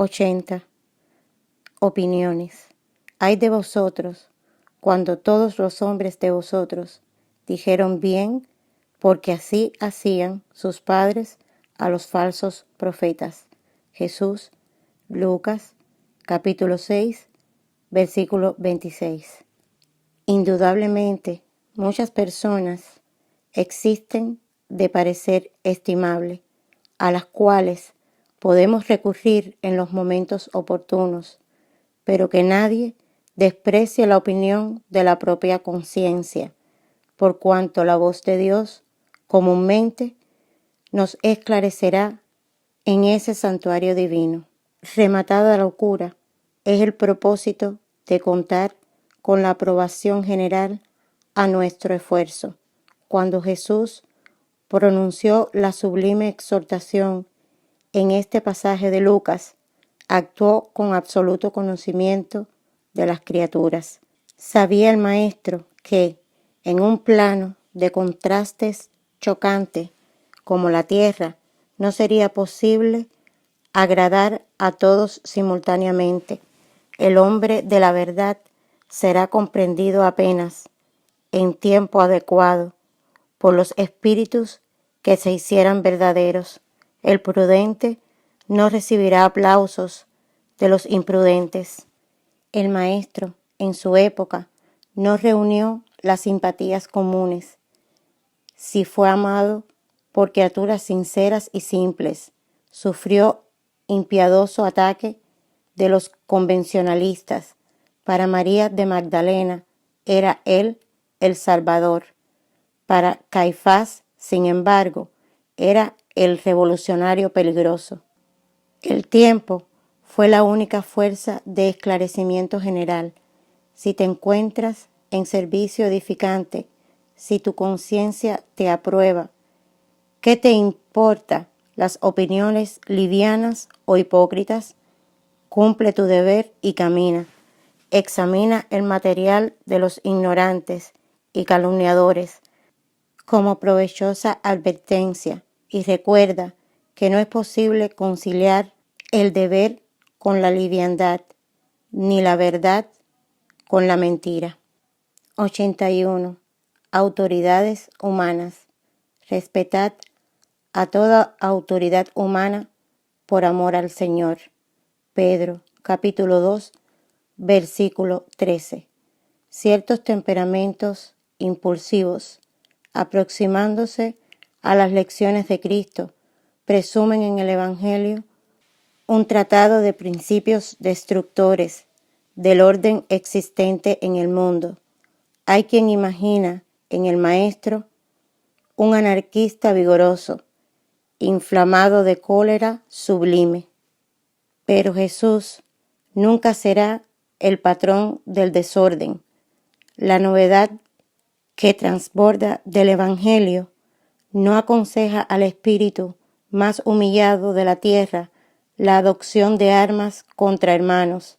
80. Opiniones. Ay de vosotros, cuando todos los hombres de vosotros dijeron bien, porque así hacían sus padres a los falsos profetas. Jesús, Lucas, capítulo 6, versículo 26. Indudablemente, muchas personas existen de parecer estimable, a las cuales podemos recurrir en los momentos oportunos, pero que nadie desprecie la opinión de la propia conciencia, por cuanto la voz de Dios comúnmente nos esclarecerá en ese santuario divino. Rematada la locura es el propósito de contar con la aprobación general a nuestro esfuerzo. Cuando Jesús pronunció la sublime exhortación en este pasaje de Lucas, actuó con absoluto conocimiento de las criaturas. Sabía el maestro que, en un plano de contrastes chocante como la tierra, no sería posible agradar a todos simultáneamente. El hombre de la verdad será comprendido apenas en tiempo adecuado por los espíritus que se hicieran verdaderos. El prudente no recibirá aplausos de los imprudentes. El maestro, en su época, no reunió las simpatías comunes. Si fue amado por criaturas sinceras y simples, sufrió impiadoso ataque de los convencionalistas. Para María de Magdalena era él el Salvador. Para Caifás, sin embargo, era el revolucionario peligroso. El tiempo fue la única fuerza de esclarecimiento general. Si te encuentras en servicio edificante, si tu conciencia te aprueba, ¿qué te importa las opiniones livianas o hipócritas? Cumple tu deber y camina. Examina el material de los ignorantes y calumniadores como provechosa advertencia y recuerda que no es posible conciliar el deber con la liviandad, ni la verdad con la mentira. 81. Autoridades humanas. Respetad a toda autoridad humana por amor al Señor. Pedro, capítulo 2, versículo 13. Ciertos temperamentos impulsivos, aproximándose a las lecciones de Cristo, presumen en el Evangelio un tratado de principios destructores del orden existente en el mundo. Hay quien imagina en el Maestro un anarquista vigoroso, inflamado de cólera sublime. Pero Jesús nunca será el patrón del desorden. La novedad que transborda del Evangelio no aconseja al espíritu más humillado de la tierra la adopción de armas contra hermanos,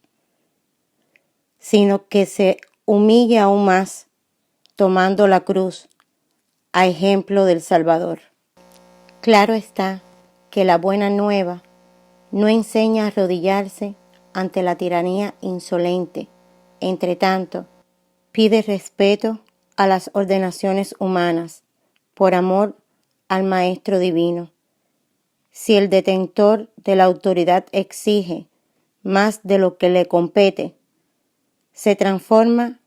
sino que se humilla aún más tomando la cruz a ejemplo del Salvador. Claro está que la buena nueva no enseña a arrodillarse ante la tiranía insolente. Entre tanto, pide respeto a las ordenaciones humanas por amor al Maestro Divino. Si el detentor de la autoridad exige más de lo que le compete, se transforma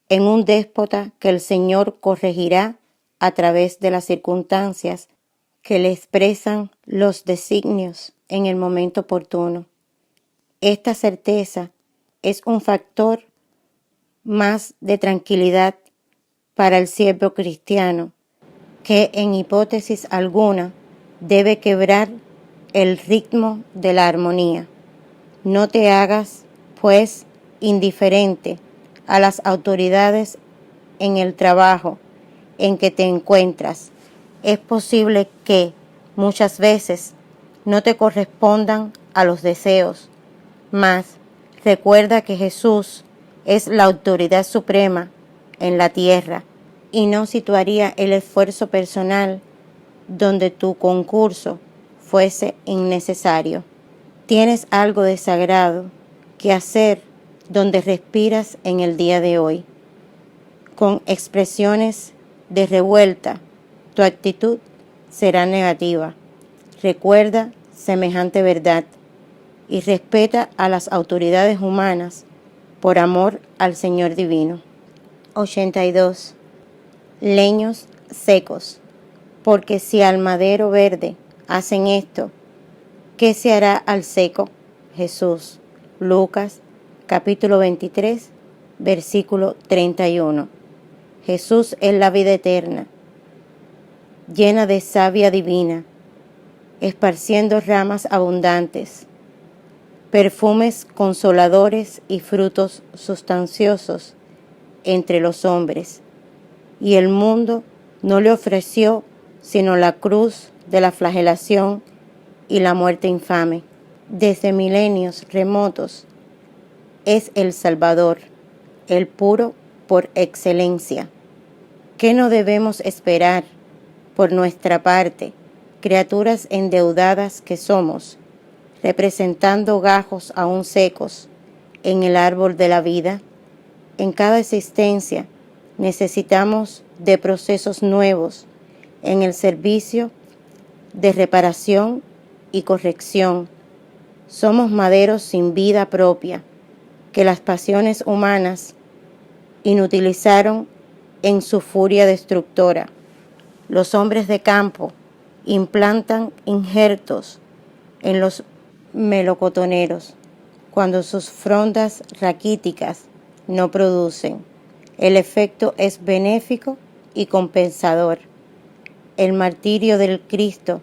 en un déspota que el Señor corregirá a través de las circunstancias que le expresan los designios en el momento oportuno. Esta certeza es un factor más de tranquilidad para el siervo cristiano, que en hipótesis alguna debe quebrar el ritmo de la armonía. No te hagas, pues, indiferente a las autoridades en el trabajo en que te encuentras. Es posible que muchas veces no te correspondan a los deseos, mas recuerda que Jesús es la autoridad suprema en la tierra y no situaría el esfuerzo personal donde tu concurso fuese innecesario. Tienes algo de sagrado que hacer donde respiras en el día de hoy. Con expresiones de revuelta, tu actitud será negativa. Recuerda semejante verdad y respeta a las autoridades humanas por amor al Señor divino. 82. Leños secos. Porque si al madero verde hacen esto, ¿qué se hará al seco? Jesús. Lucas, capítulo 23, versículo 31. Jesús es la vida eterna, llena de savia divina, esparciendo ramas abundantes, perfumes consoladores y frutos sustanciosos entre los hombres. Y el mundo no le ofreció sino la cruz de la flagelación y la muerte infame. Desde milenios remotos es el Salvador, el puro por excelencia. ¿Qué no debemos esperar por nuestra parte, criaturas endeudadas que somos, representando gajos aún secos en el árbol de la vida? En cada existencia necesitamos de procesos nuevos en el servicio de reparación y corrección. Somos maderos sin vida propia, que las pasiones humanas inutilizaron en su furia destructora. Los hombres de campo implantan injertos en los melocotoneros cuando sus frondas raquíticas no producen. El efecto es benéfico y compensador. El martirio del Cristo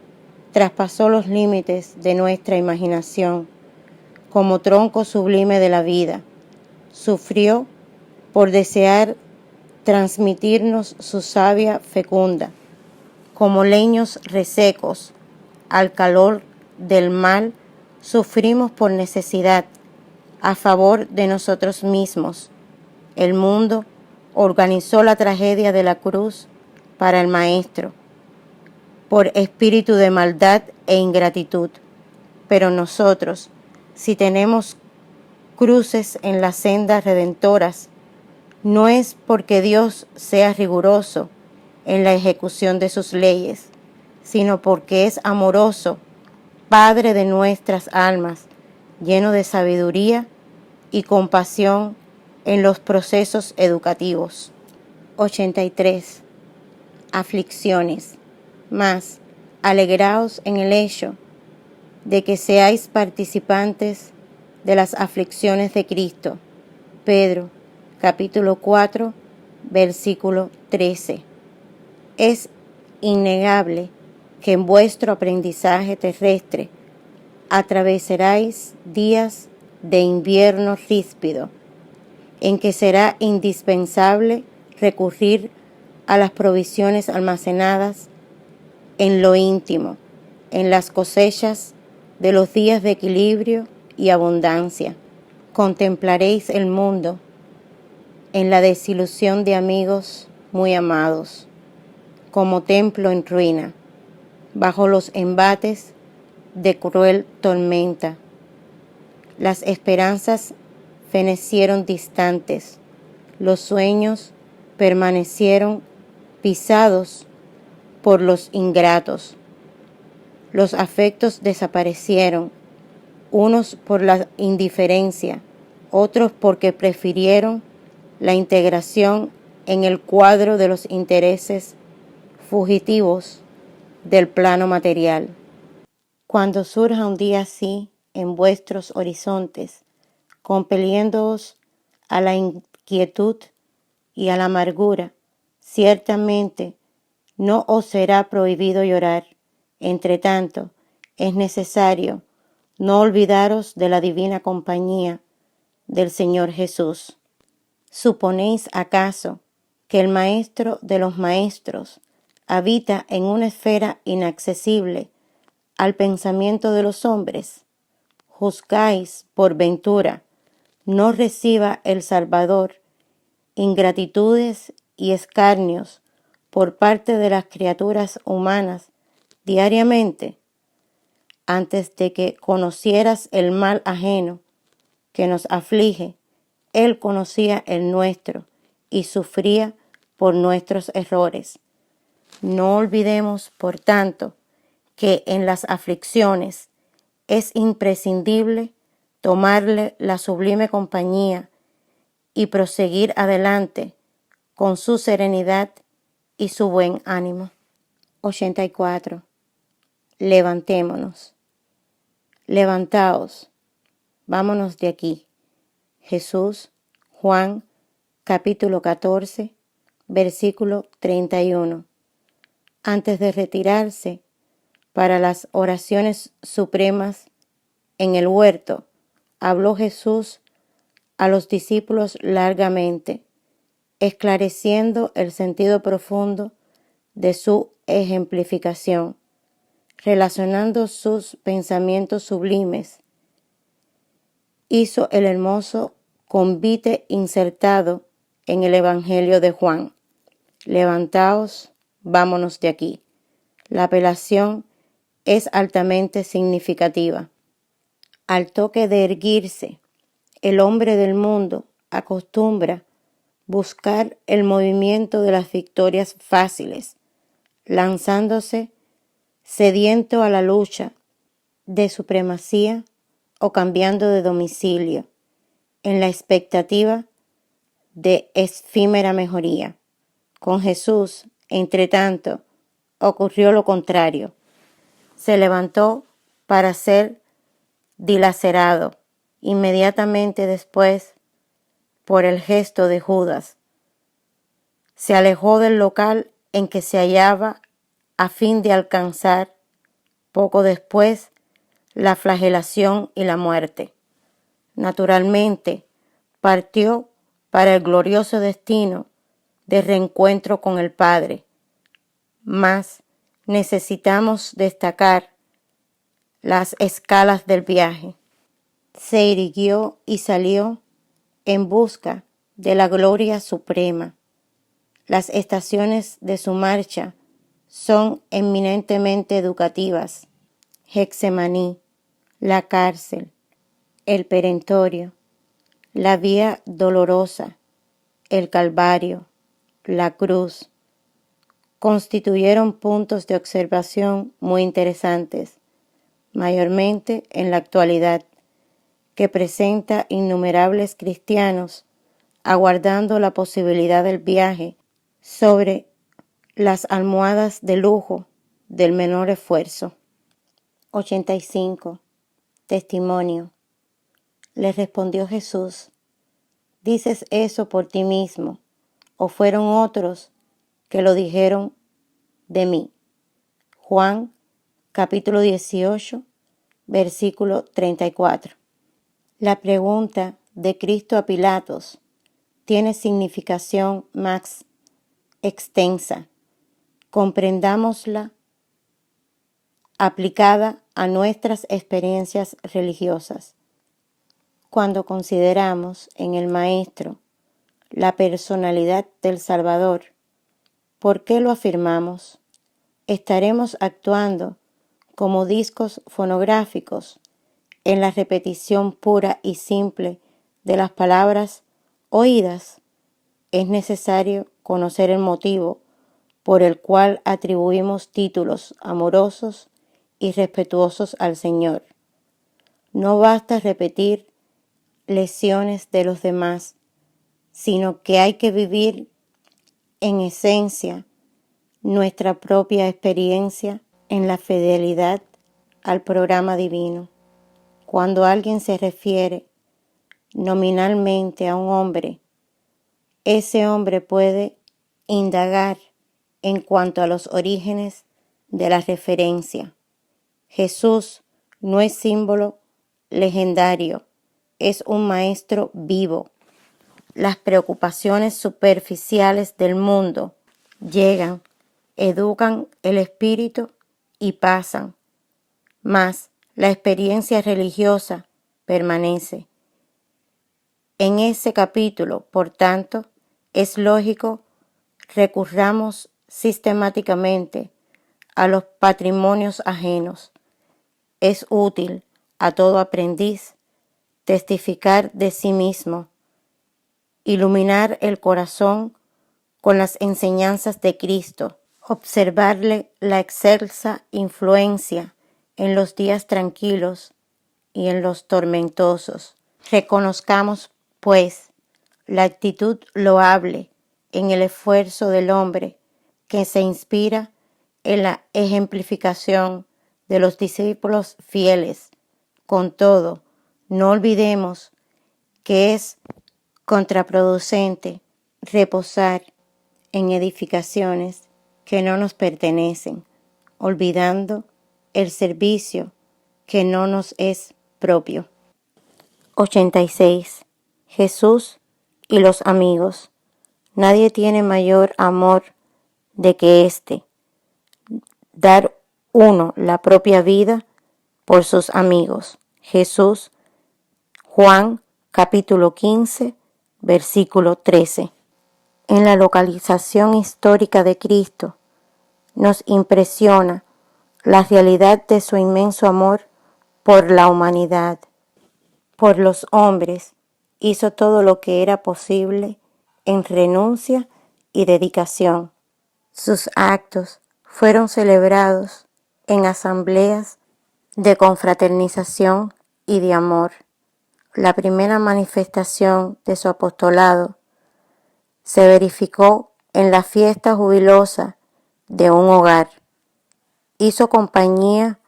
traspasó los límites de nuestra imaginación. Como tronco sublime de la vida, sufrió por desear transmitirnos su savia fecunda. Como leños resecos, al calor del mal, sufrimos por necesidad, a favor de nosotros mismos. El mundo organizó la tragedia de la cruz para el Maestro, por espíritu de maldad e ingratitud. Pero nosotros, si tenemos cruces en las sendas redentoras, no es porque Dios sea riguroso en la ejecución de sus leyes, sino porque es amoroso, Padre de nuestras almas, lleno de sabiduría y compasión en los procesos educativos. 83. Aflicciones. Mas, alegraos en el hecho de que seáis participantes de las aflicciones de Cristo. Pedro, capítulo 4, versículo 13. Es innegable que en vuestro aprendizaje terrestre atravesaréis días de invierno ríspido, en que será indispensable recurrir a las provisiones almacenadas en lo íntimo, en las cosechas de los días de equilibrio y abundancia. Contemplaréis el mundo en la desilusión de amigos muy amados, como templo en ruina, bajo los embates de cruel tormenta. Las esperanzas fenecieron distantes, los sueños permanecieron pisados por los ingratos, los afectos desaparecieron, unos por la indiferencia, otros porque prefirieron la integración en el cuadro de los intereses fugitivos del plano material. Cuando surja un día así en vuestros horizontes, compeliéndoos a la inquietud y a la amargura, ciertamente no os será prohibido llorar. Entre tanto, es necesario no olvidaros de la divina compañía del Señor Jesús. ¿Suponéis acaso que el Maestro de los Maestros habita en una esfera inaccesible al pensamiento de los hombres? ¿Juzgáis, por ventura, no reciba el Salvador ingratitudes y escarnios por parte de las criaturas humanas diariamente? antes de que conocieras el mal ajeno que nos aflige, Él conocía el nuestro y sufría por nuestros errores. No olvidemos, por tanto, que en las aflicciones es imprescindible tomarle la sublime compañía y proseguir adelante con su serenidad y su buen ánimo. 84. Levantémonos. Levantaos. Vámonos de aquí. Jesús, Juan, capítulo 14, versículo 31. Antes de retirarse para las oraciones supremas en el huerto, habló Jesús a los discípulos largamente, esclareciendo el sentido profundo de su ejemplificación, relacionando sus pensamientos sublimes. Hizo el hermoso convite insertado en el Evangelio de Juan. Levantaos, vámonos de aquí. La apelación es altamente significativa. Al toque de erguirse, el hombre del mundo acostumbra buscar el movimiento de las victorias fáciles, lanzándose sediento a la lucha de supremacía o cambiando de domicilio, en la expectativa de efímera mejoría. Con Jesús, entre tanto, ocurrió lo contrario. Se levantó para ser dilacerado inmediatamente después por el gesto de Judas. Se alejó del local en que se hallaba a fin de alcanzar, poco después, la flagelación y la muerte. Naturalmente, partió para el glorioso destino de reencuentro con el Padre. Mas necesitamos destacar las escalas del viaje. Se irguió y salió en busca de la gloria suprema. Las estaciones de su marcha son eminentemente educativas. Getsemaní, la cárcel, el perentorio, la vía dolorosa, el Calvario, la cruz, constituyeron puntos de observación muy interesantes, mayormente en la actualidad, que presenta innumerables cristianos aguardando la posibilidad del viaje sobre las almohadas de lujo del menor esfuerzo. 85. Testimonio. Le respondió Jesús: ¿dices eso por ti mismo, o fueron otros que lo dijeron de mí? Juan, capítulo 18, versículo 34. La pregunta de Cristo a Pilatos tiene significación más extensa. Comprendámosla aplicada a nuestras experiencias religiosas. Cuando consideramos en el Maestro la personalidad del Salvador, ¿por qué lo afirmamos? Estaremos actuando como discos fonográficos en la repetición pura y simple de las palabras oídas. Es necesario conocer el motivo por el cual atribuimos títulos amorosos y respetuosos al Señor. No basta repetir lecciones de los demás, sino que hay que vivir en esencia nuestra propia experiencia en la fidelidad al programa divino. Cuando alguien se refiere nominalmente a un hombre, ese hombre puede indagar en cuanto a los orígenes de la referencia. Jesús no es símbolo legendario, es un maestro vivo. Las preocupaciones superficiales del mundo llegan, educan el espíritu y pasan, mas la experiencia religiosa permanece. En ese capítulo, por tanto, es lógico recurramos sistemáticamente a los patrimonios ajenos, Es útil a todo aprendiz testificar de sí mismo, iluminar el corazón con las enseñanzas de Cristo, observarle la excelsa influencia en los días tranquilos y en los tormentosos. Reconozcamos, pues, la actitud loable en el esfuerzo del hombre que se inspira en la ejemplificación de los discípulos fieles. Con todo, no olvidemos que es contraproducente reposar en edificaciones que no nos pertenecen, olvidando el servicio que no nos es propio. 86. Jesús y los amigos. Nadie tiene mayor amor de que dar uno la propia vida por sus amigos. Jesús, Juan capítulo 15, versículo 13. En la localización histórica de Cristo nos impresiona la realidad de su inmenso amor por la humanidad, por los hombres. Hizo todo lo que era posible en renuncia y dedicación. Sus actos fueron celebrados en asambleas de confraternización y de amor. La primera manifestación de su apostolado se verificó en la fiesta jubilosa de un hogar. Hizo compañía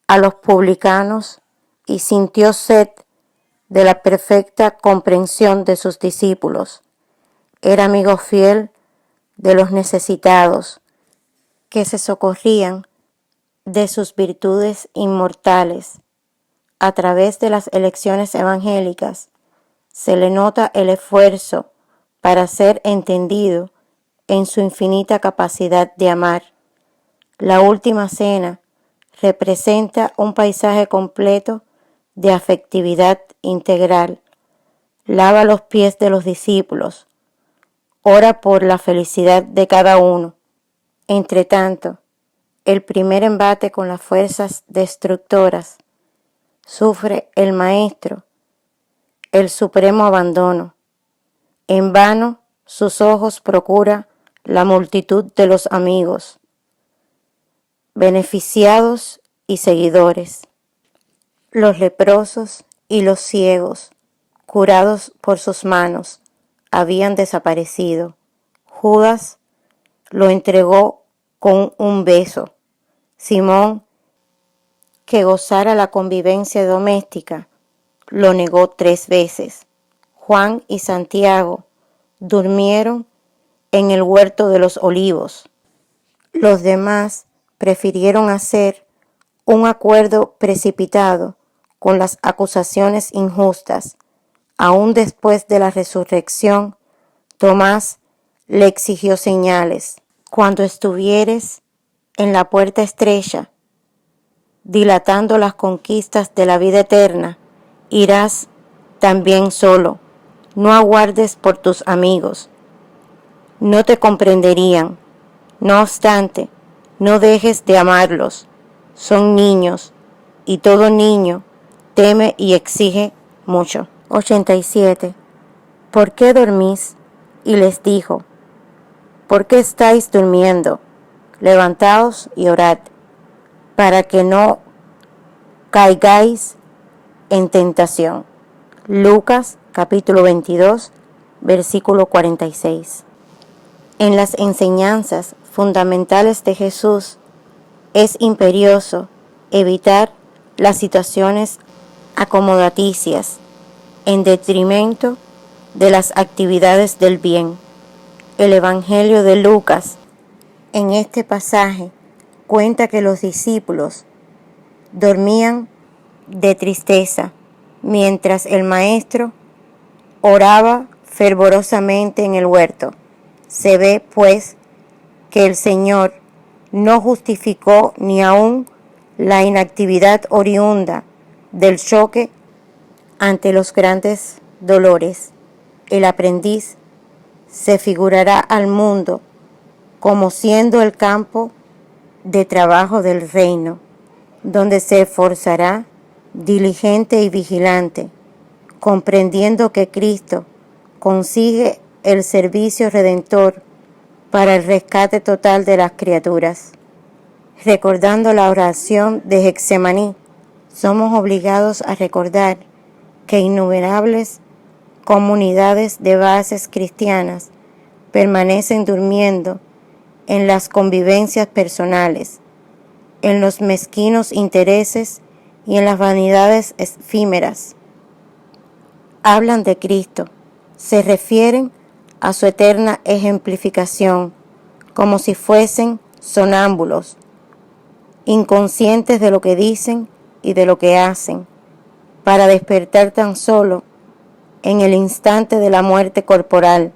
a los publicanos y sintió sed de la perfecta comprensión de sus discípulos. Era amigo fiel de los necesitados, que se socorrían de sus virtudes inmortales. A través de las elecciones evangélicas se le nota el esfuerzo para ser entendido en su infinita capacidad de amar. La última cena representa un paisaje completo de afectividad integral. Lava los pies de los discípulos, ora por la felicidad de cada uno. Entretanto, el primer embate con las fuerzas destructoras sufre el Maestro el supremo abandono. En vano sus ojos procura la multitud de los amigos, beneficiados y seguidores. Los leprosos y los ciegos, curados por sus manos, habían desaparecido. Judas lo entregó con un beso. Simón, que gozara la convivencia doméstica, lo negó 3 veces. Juan y Santiago durmieron en el huerto de los olivos. Los demás prefirieron hacer un acuerdo precipitado con las acusaciones injustas. Aún después de la resurrección, Tomás le exigió señales. Cuando estuvieres en la puerta estrecha, dilatando las conquistas de la vida eterna, irás también solo. No aguardes por tus amigos. No te comprenderían. No obstante, no dejes de amarlos. Son niños, y todo niño teme y exige mucho. 87. ¿Por qué dormís? Y les dijo, ¿por qué estáis durmiendo? Levantaos y orad, para que no caigáis en tentación. Lucas capítulo 22, versículo 46. En las enseñanzas fundamentales de Jesús es imperioso evitar las situaciones acomodaticias en detrimento de las actividades del bien. El Evangelio de Lucas en este pasaje cuenta que los discípulos dormían de tristeza mientras el Maestro oraba fervorosamente en el huerto. Se ve, pues, que el Señor no justificó ni aún la inactividad oriunda del choque ante los grandes dolores. El aprendiz se figurará al mundo como siendo el campo de trabajo del reino. donde se esforzará, diligente y vigilante, comprendiendo que Cristo consigue el servicio redentor para el rescate total de las criaturas. Recordando la oración de Getsemaní, somos obligados a recordar que innumerables comunidades de bases cristianas permanecen durmiendo en las convivencias personales, en los mezquinos intereses y en las vanidades efímeras. Hablan de Cristo, se refieren a su eterna ejemplificación, como si fuesen sonámbulos, inconscientes de lo que dicen y de lo que hacen, para despertar tan solo en el instante de la muerte corporal,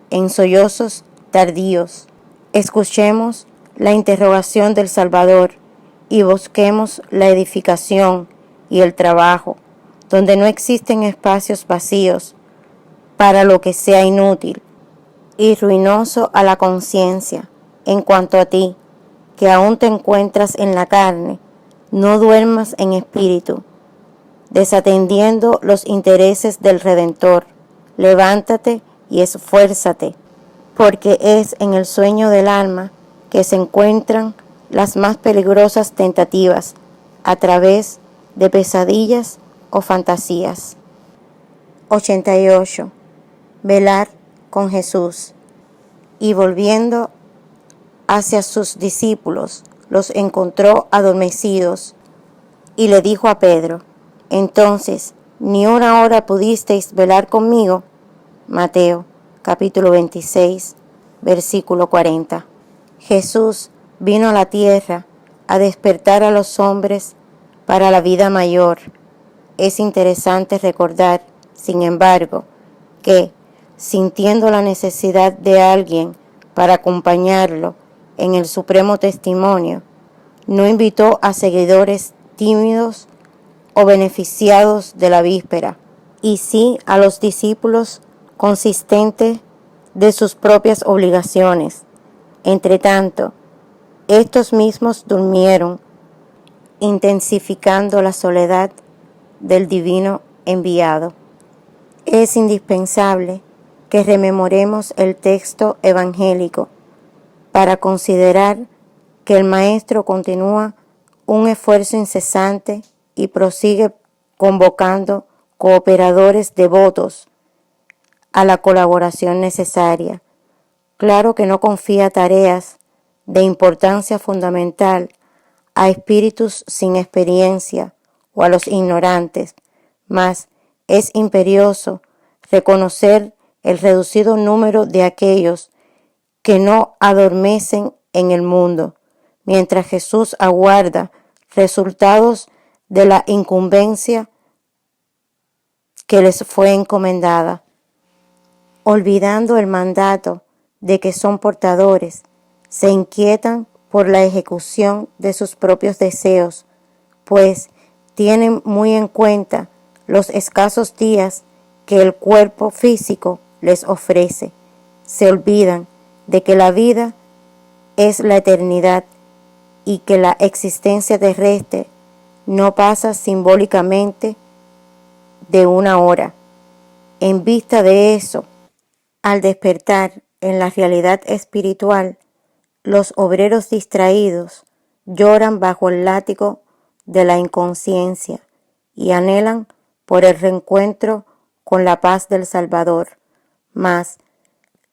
en sollozos tardíos. Escuchemos la interrogación del Salvador y busquemos la edificación y el trabajo, donde no existen espacios vacíos para lo que sea inútil y ruinoso a la conciencia. En cuanto a ti, que aún te encuentras en la carne, no duermas en espíritu, desatendiendo los intereses del Redentor. Levántate y esfuérzate, porque es en el sueño del alma que se encuentran las más peligrosas tentativas, a través de pesadillas o fantasías. 88. Velar con Jesús. Y volviendo hacia sus discípulos, los encontró adormecidos, y le dijo a Pedro: entonces, ¿ni una hora pudisteis velar conmigo? Mateo, capítulo 26, versículo 40. Jesús vino a la tierra a despertar a los hombres para la vida mayor. Es interesante recordar, sin embargo, que, sintiendo la necesidad de alguien para acompañarlo en el supremo testimonio, no invitó a seguidores tímidos o beneficiados de la víspera, y sí a los discípulos consistentes de sus propias obligaciones. Entretanto, estos mismos durmieron, intensificando la soledad del divino enviado. Es indispensable que rememoremos el texto evangélico para considerar que el Maestro continúa un esfuerzo incesante y prosigue convocando cooperadores devotos a la colaboración necesaria. Claro que no confía tareas de importancia fundamental a espíritus sin experiencia o a los ignorantes, mas es imperioso reconocer el reducido número de aquellos que no adormecen en el mundo, mientras Jesús aguarda resultados de la incumbencia que les fue encomendada, olvidando el mandato de que son portadores, se inquietan por la ejecución de sus propios deseos, pues tienen muy en cuenta los escasos días que el cuerpo físico les ofrece. Se olvidan de que la vida es la eternidad y que la existencia terrestre no pasa simbólicamente de una hora. En vista de eso, al despertar en la realidad espiritual, los obreros distraídos lloran bajo el látigo de la inconsciencia y anhelan por el reencuentro con la paz del Salvador, mas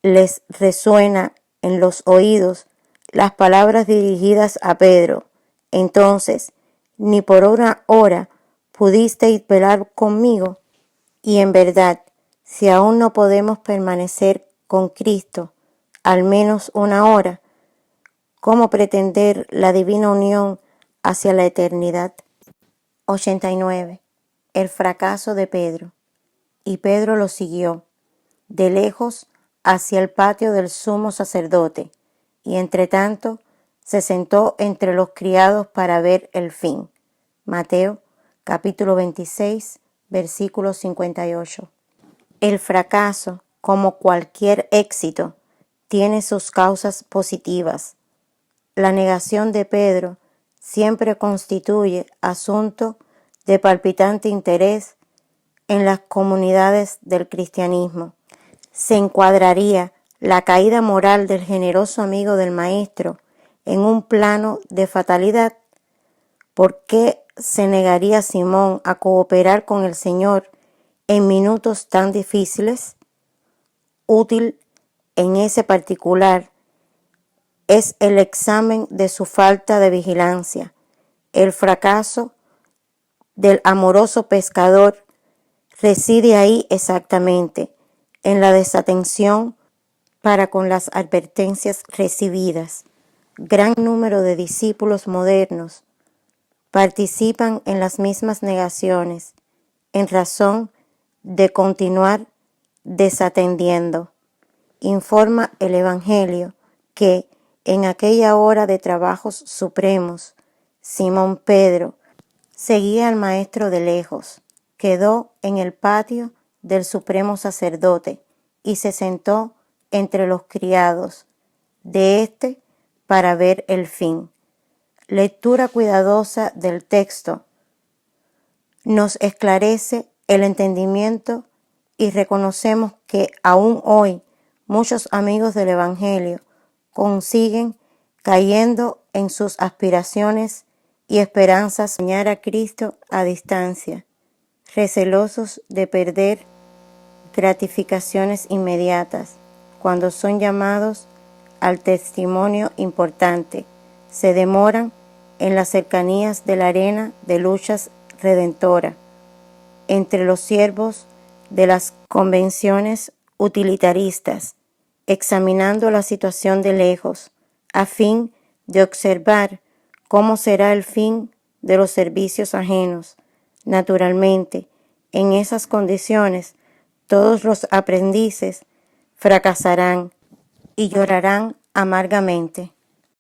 les resuena en los oídos las palabras dirigidas a Pedro: entonces, ni por una hora pudisteis velar conmigo. Y en verdad, si aún no podemos permanecer con Cristo al menos una hora, ¿cómo pretender la divina unión hacia la eternidad? 89. El fracaso de Pedro. Y Pedro lo siguió de lejos hacia el patio del sumo sacerdote, y entretanto se sentó entre los criados para ver el fin. Mateo, capítulo 26, versículo 58. El fracaso, como cualquier éxito, tiene sus causas positivas. La negación de Pedro siempre constituye asunto de palpitante interés en las comunidades del cristianismo. Se encuadraría la caída moral del generoso amigo del Maestro en un plano de fatalidad. ¿Por qué se negaría Simón a cooperar con el Señor en minutos tan difíciles? Útil en ese particular es el examen de su falta de vigilancia. El fracaso del amoroso pescador reside ahí exactamente, en la desatención para con las advertencias recibidas. Gran número de discípulos modernos participan en las mismas negaciones, en razón de continuar desatendiendo. Informa el Evangelio que en aquella hora de trabajos supremos, Simón Pedro seguía al Maestro de lejos, quedó en el patio del supremo sacerdote y se sentó entre los criados de éste para ver el fin. Lectura cuidadosa del texto nos esclarece el entendimiento y reconocemos que aún hoy muchos amigos del Evangelio consiguen cayendo en sus aspiraciones y esperanzas soñar a Cristo a distancia, recelosos de perder gratificaciones inmediatas cuando son llamados al testimonio importante, se demoran en las cercanías de la arena de luchas redentora, entre los siervos de las convenciones utilitaristas, examinando la situación de lejos, a fin de observar cómo será el fin de los servicios ajenos. Naturalmente, en esas condiciones, todos los aprendices fracasarán y llorarán amargamente.